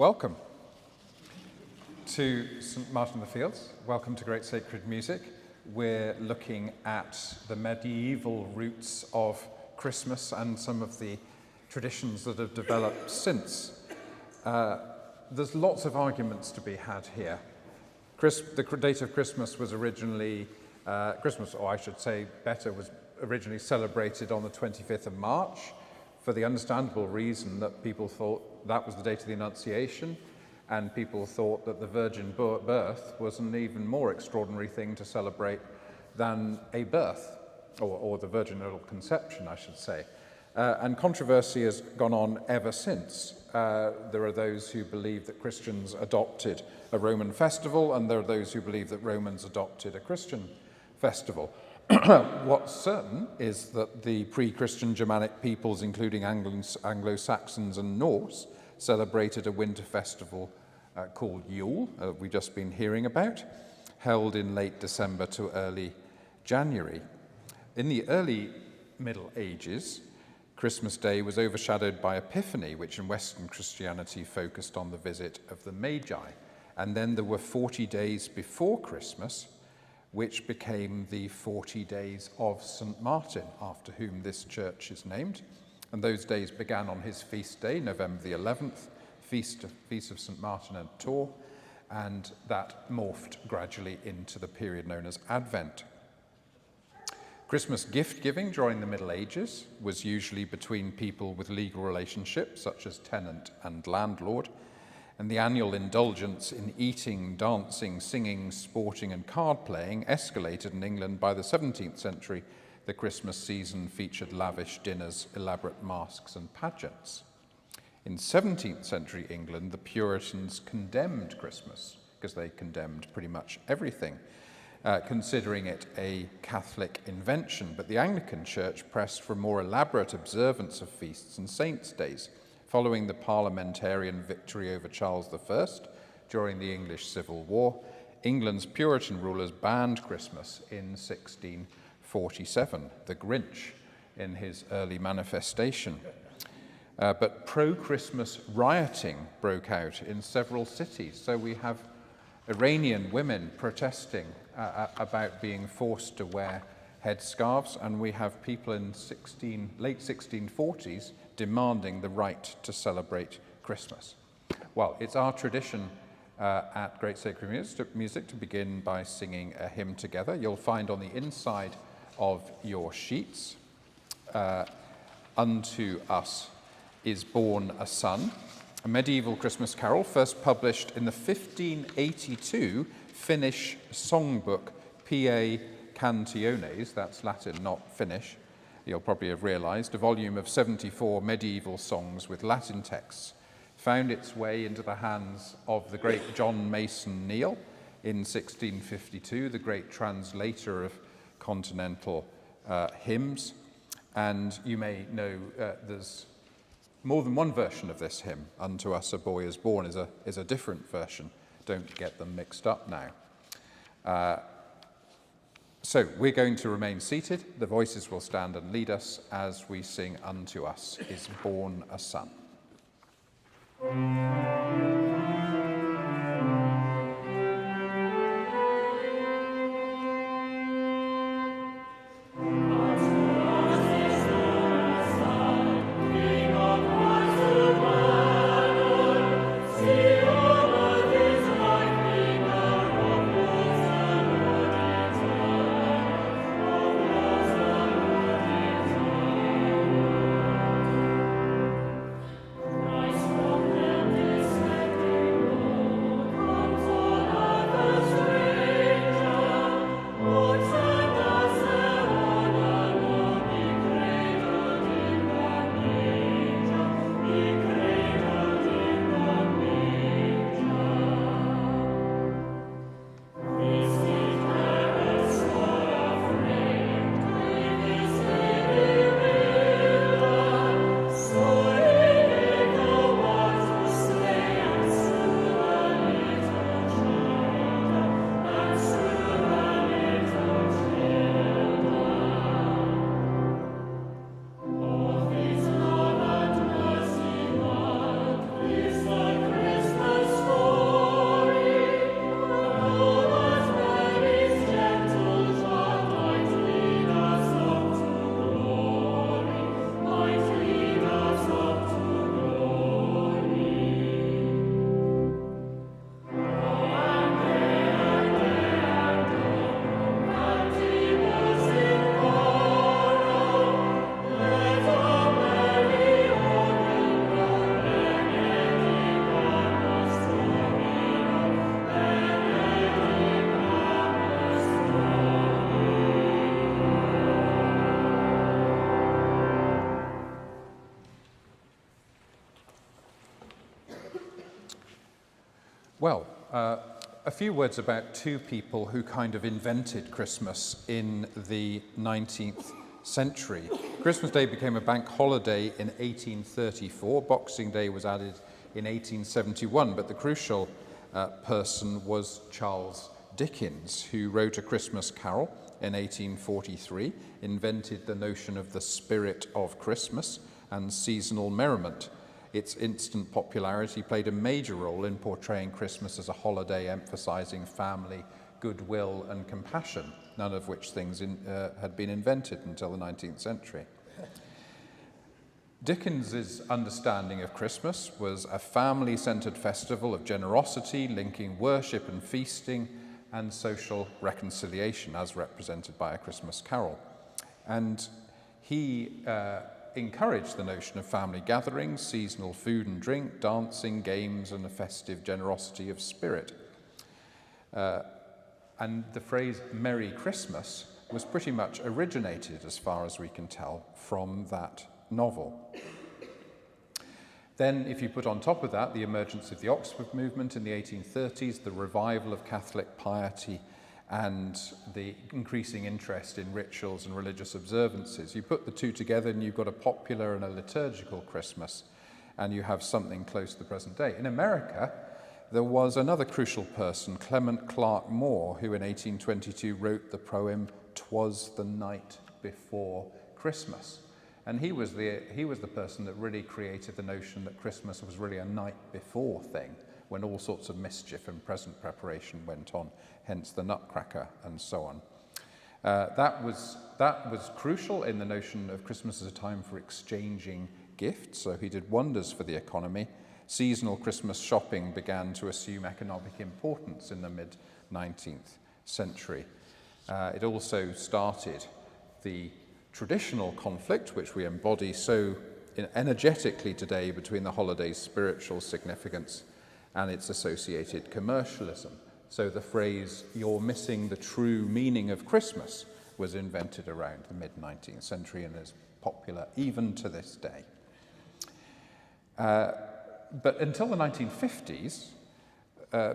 Welcome to St. Martin in the Fields. Welcome to Great Sacred Music. We're looking at the medieval roots of Christmas and some of the traditions that have developed since. There's lots of arguments to be had here. The date of Christmas was originally, was originally celebrated on the 25th of March for the understandable reason that people thought that was the date of the Annunciation, and people thought that the virgin birth was an even more extraordinary thing to celebrate than a birth, or the virginal conception, I should say. And controversy has gone on ever since. There are those who believe that Christians adopted a Roman festival, and there are those who believe that Romans adopted a Christian festival. What's certain is that the pre-Christian Germanic peoples, including Anglo-Saxons and Norse, celebrated a winter festival called Yule, we've just been hearing about, held in late December to early January. In the early Middle Ages, Christmas Day was overshadowed by Epiphany, which in Western Christianity focused on the visit of the Magi. And then there were 40 days before Christmas, which became the 40 days of St. Martin, after whom this church is named. And those days began on his feast day, November the 11th, feast of St. Martin at Tours, and that morphed gradually into the period known as Advent. Christmas gift-giving during the Middle Ages was usually between people with legal relationships, such as tenant and landlord, and the annual indulgence in eating, dancing, singing, sporting, and card-playing escalated in England. By the 17th century, the Christmas season featured lavish dinners, elaborate masks, and pageants. In 17th century England, the Puritans condemned Christmas, because they condemned pretty much everything, considering it a Catholic invention. But the Anglican Church pressed for more elaborate observance of feasts and saints' days. Following the parliamentarian victory over Charles I during the English Civil War, England's Puritan rulers banned Christmas in 1647, the Grinch in his early manifestation. But pro-Christmas rioting broke out in several cities. So we have Iranian women protesting about being forced to wear headscarves, and we have people in late 1640s demanding the right to celebrate Christmas. Well, it's our tradition at Great Sacred Music to begin by singing a hymn together. You'll find on the inside of your sheets, "Unto us is born a son," a medieval Christmas carol first published in the 1582 Finnish songbook P.A. Cantiones, that's Latin, not Finnish, you'll probably have realized, a volume of 74 medieval songs with Latin texts, found its way into the hands of the great John Mason Neale in 1652, the great translator of continental hymns. And you may know there's more than one version of this hymn. "Unto us a boy is born" is a different version. Don't get them mixed up now. So we're going to remain seated. The voices will stand and lead us as we sing "Unto us is born a son." Christ from them Well, a few words about two people who kind of invented Christmas in the 19th century. Christmas Day became a bank holiday in 1834. Boxing Day was added in 1871, but the crucial person was Charles Dickens, who wrote A Christmas Carol in 1843, invented the notion of the spirit of Christmas and seasonal merriment. Its instant popularity played a major role in portraying Christmas as a holiday emphasizing family, goodwill and compassion, none of which things had been invented until the 19th century. Dickens's understanding of Christmas was a family-centered festival of generosity, linking worship and feasting and social reconciliation as represented by A Christmas Carol. And he encouraged the notion of family gatherings, seasonal food and drink, dancing, games, and a festive generosity of spirit. And the phrase Merry Christmas was pretty much originated, as far as we can tell, from that novel. Then, if you put on top of that the emergence of the Oxford movement in the 1830s, the revival of Catholic piety, and the increasing interest in rituals and religious observances, you put the two together and you've got a popular and a liturgical Christmas, and you have something close to the present day. In America, there was another crucial person, Clement Clarke Moore, who in 1822 wrote the poem "'Twas the Night Before Christmas." And he was the person that really created the notion that Christmas was really a night before thing, when all sorts of mischief and present preparation went on, hence the Nutcracker and so on. That was crucial in the notion of Christmas as a time for exchanging gifts, so he did wonders for the economy. Seasonal Christmas shopping began to assume economic importance in the mid-19th century. It also started the traditional conflict, which we embody so energetically today, between the holiday's spiritual significance and its associated commercialism. So the phrase, "you're missing the true meaning of Christmas," was invented around the mid-19th century and is popular even to this day. But until the 1950s,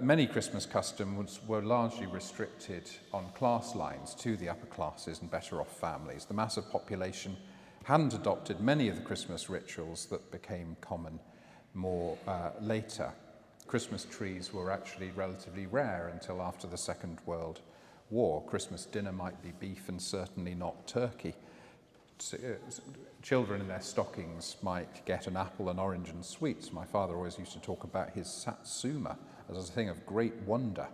many Christmas customs were largely restricted on class lines to the upper classes and better off families. The mass of population hadn't adopted many of the Christmas rituals that became common more later. Christmas trees were actually relatively rare until after the Second World War. Christmas dinner might be beef and certainly not turkey. Children in their stockings might get an apple, an orange and sweets. My father always used to talk about his satsuma as a thing of great wonder.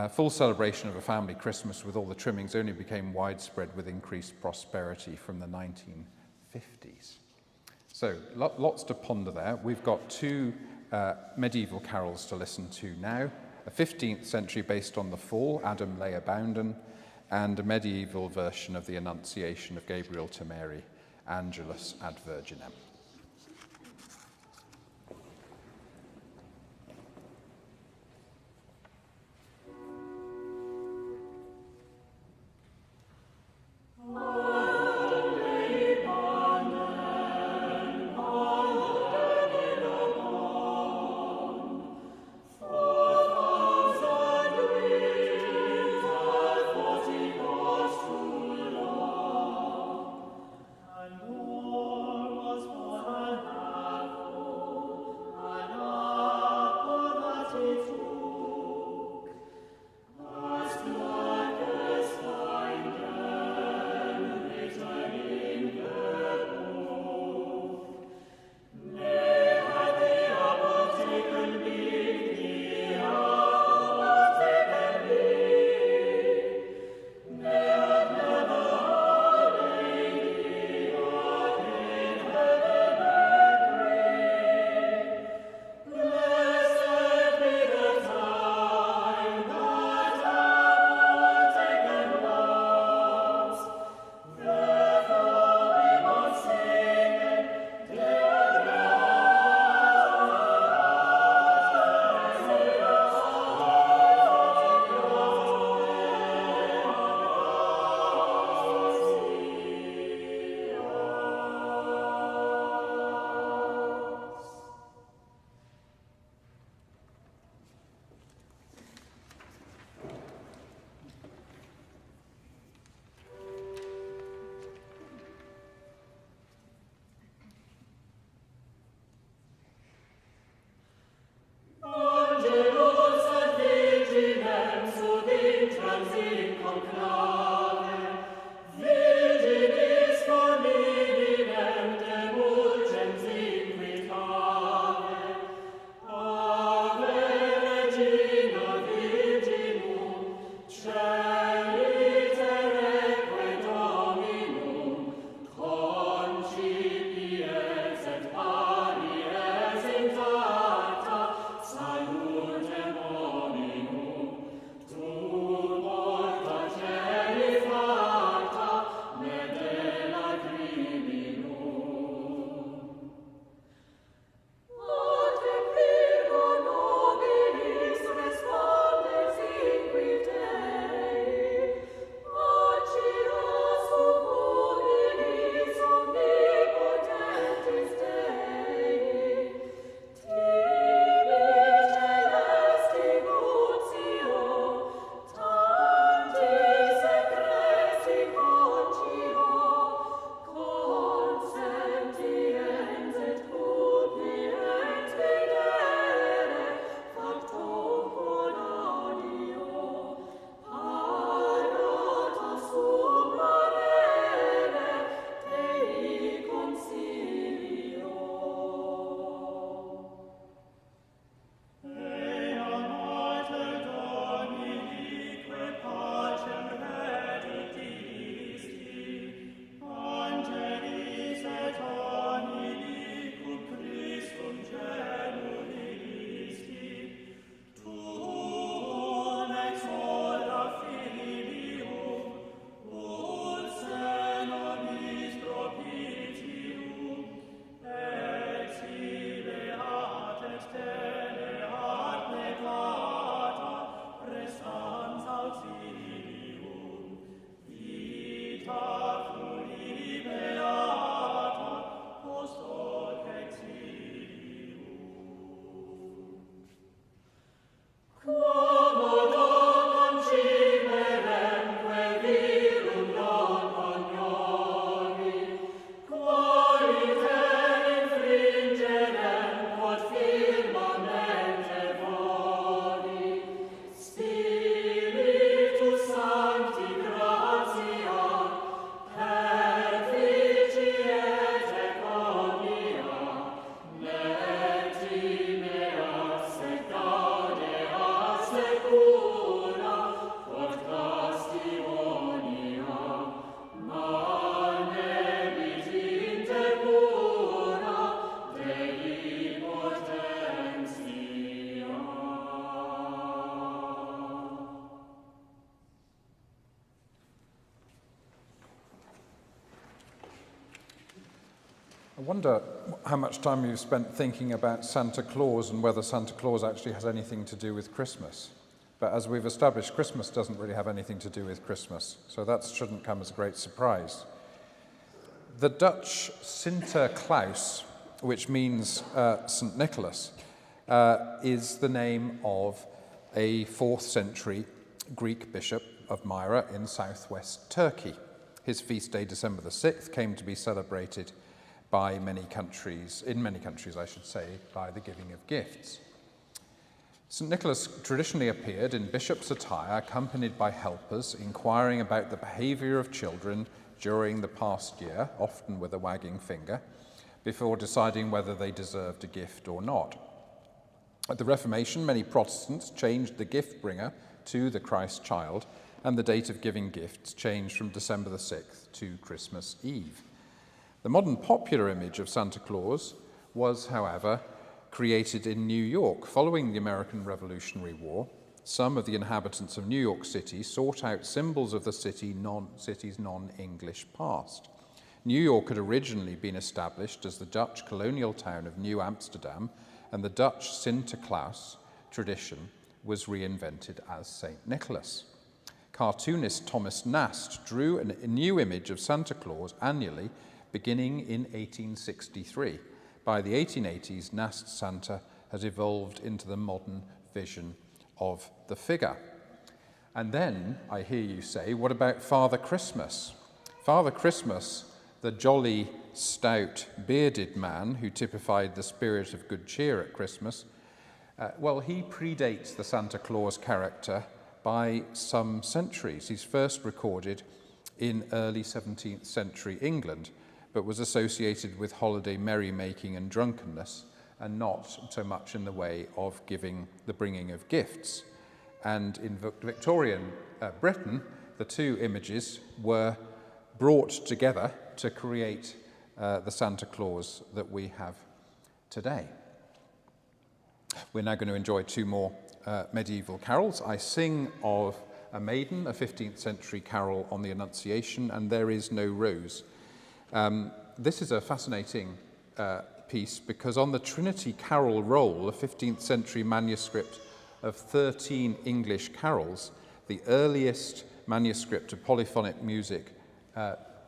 Full celebration of a family Christmas with all the trimmings only became widespread with increased prosperity from the 1950s. So lots to ponder there. We've got two medieval carols to listen to now. A 15th century based on the Fall, Adam lay ybounden, and a medieval version of the Annunciation of Gabriel to Mary, Angelus ad virginem. And all was I wonder how much time you've spent thinking about Santa Claus and whether Santa Claus actually has anything to do with Christmas. But as we've established, Christmas doesn't really have anything to do with Christmas, so that shouldn't come as a great surprise. The Dutch Sinterklaas, which means St. Nicholas, is the name of a 4th century Greek bishop of Myra in southwest Turkey. His feast day, December the 6th, came to be celebrated by many countries, I should say, by the giving of gifts. St. Nicholas traditionally appeared in bishop's attire, accompanied by helpers, inquiring about the behaviour of children during the past year, often with a wagging finger, before deciding whether they deserved a gift or not. At the Reformation, many Protestants changed the gift bringer to the Christ child, and the date of giving gifts changed from December the 6th to Christmas Eve. The modern popular image of Santa Claus was, however, created in New York. Following the American Revolutionary War, some of the inhabitants of New York City sought out symbols of the city's non-English past. New York had originally been established as the Dutch colonial town of New Amsterdam, and the Dutch Sinterklaas tradition was reinvented as St. Nicholas. Cartoonist Thomas Nast drew a new image of Santa Claus annually beginning in 1863. By the 1880s, Nast's Santa had evolved into the modern vision of the figure. And then, I hear you say, what about Father Christmas? Father Christmas, the jolly, stout, bearded man who typified the spirit of good cheer at Christmas, he predates the Santa Claus character by some centuries. He's first recorded in early 17th century England, but was associated with holiday merrymaking and drunkenness, and not so much in the way of the bringing of gifts. And in Victorian Britain, the two images were brought together to create the Santa Claus that we have today. We're now going to enjoy two more medieval carols. I sing of a maiden, a 15th century carol on the Annunciation, and There Is No Rose. This is a fascinating piece because on the Trinity Carol Roll, a 15th century manuscript of 13 English carols, the earliest manuscript of polyphonic music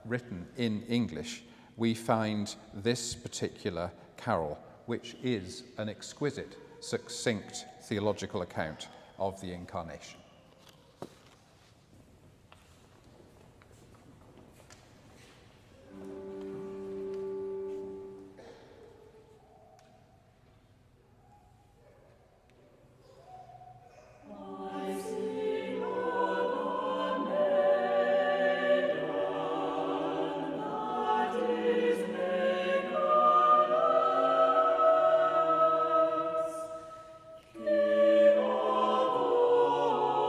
written in English, we find this particular carol, which is an exquisite, succinct theological account of the Incarnation. King of all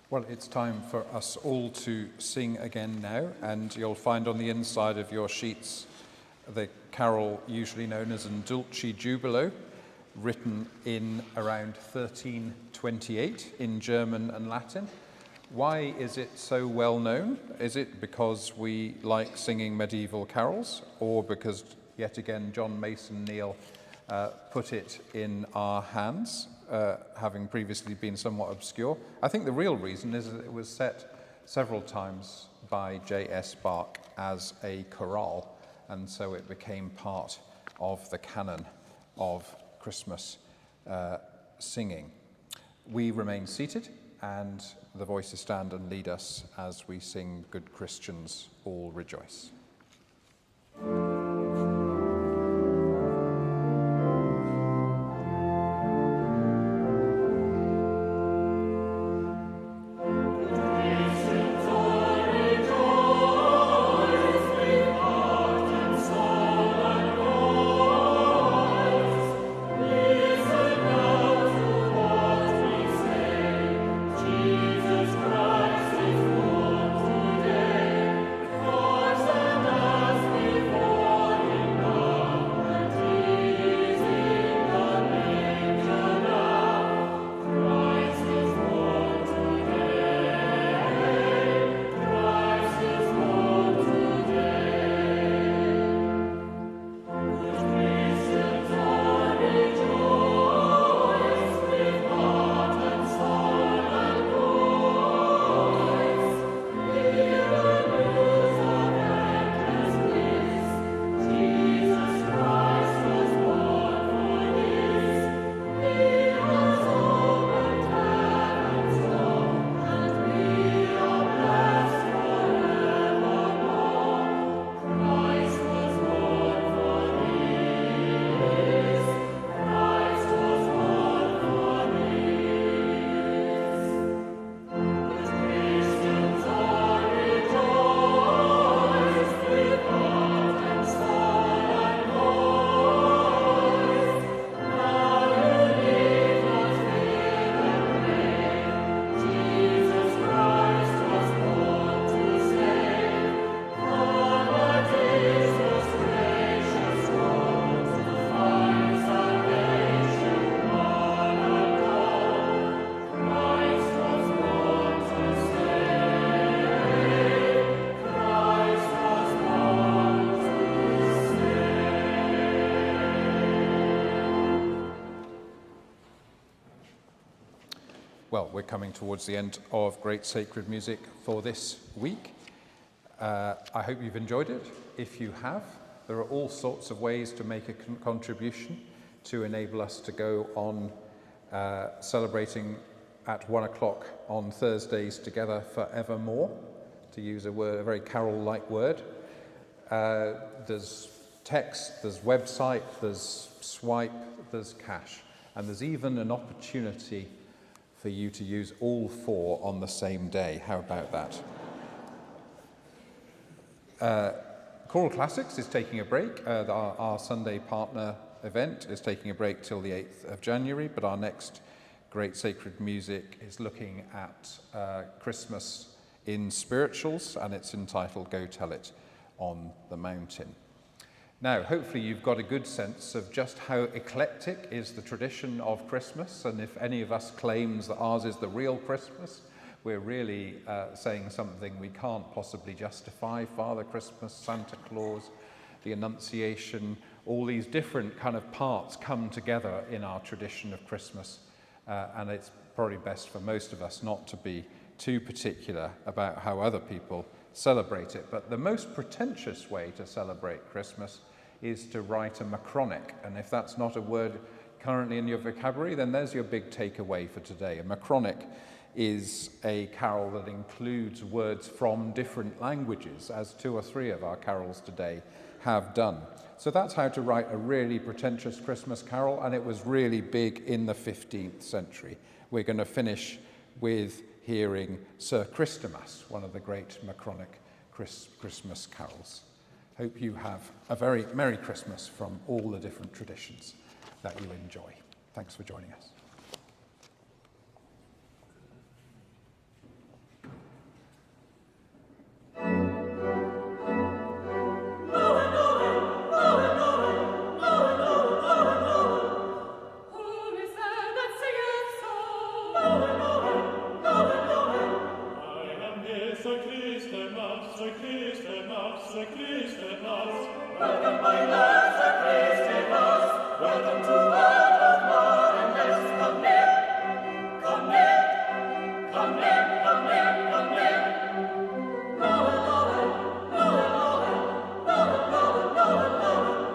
Well, it's time for us all to sing again now, and you'll find on the inside of your sheets the carol usually known as An Dulce Jubilo, written in around 1328 in German and Latin. Why is it so well known? Is it because we like singing medieval carols, or because, yet again, John Mason Neale put it in our hands, having previously been somewhat obscure? I think the real reason is that it was set several times by J.S. Bach as a chorale, and so it became part of the canon of Christmas singing. We remain seated, and the voices stand and lead us as we sing Good Christians All Rejoice. Well, we're coming towards the end of Great Sacred Music for this week. I hope you've enjoyed it. If you have, there are all sorts of ways to make a contribution to enable us to go on celebrating at 1 o'clock on Thursdays together forevermore, to use a very carol-like word. There's text, there's website, there's swipe, there's cash, and there's even an opportunity for you to use all four on the same day. How about that? Choral Classics is taking a break. Our Sunday partner event is taking a break till the 8th of January, but our next Great Sacred Music is looking at Christmas in spirituals, and it's entitled Go Tell It on the Mountain. Now, hopefully you've got a good sense of just how eclectic is the tradition of Christmas, and if any of us claims that ours is the real Christmas, we're really saying something we can't possibly justify. Father Christmas, Santa Claus, the Annunciation, all these different kind of parts come together in our tradition of Christmas, and it's probably best for most of us not to be too particular about how other people celebrate it. But the most pretentious way to celebrate Christmas is to write a macronic, and if that's not a word currently in your vocabulary, then there's your big takeaway for today. A macronic is a carol that includes words from different languages, as 2 or 3 of our carols today have done. So that's how to write a really pretentious Christmas carol, and it was really big in the 15th century. We're going to finish with hearing Sir Christèmas, one of the great macronic Christmas carols. Hope you have a very Merry Christmas from all the different traditions that you enjoy. Thanks for joining us. Sir Christèmas, Sir Christèmas. Welcome, my lord, Sir Christèmas. Welcome to world of more and less. Come near, come near, come near, come near, come near. Lower, lower, lower, lower, lower, lower, lower, lower.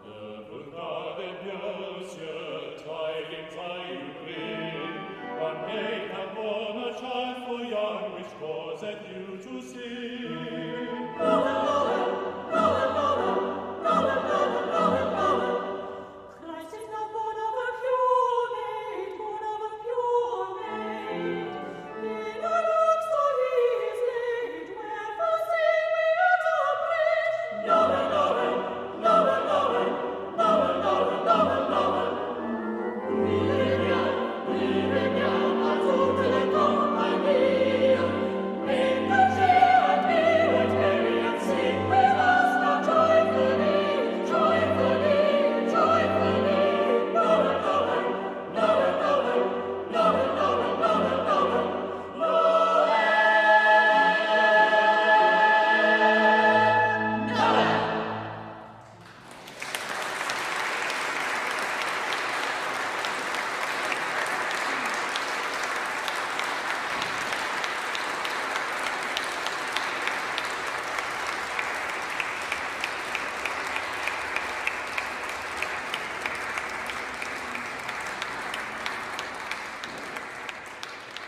Never gade Monsieur, tidings I you bring. One maid hath born a child for young, which causeth you to sing. Lower,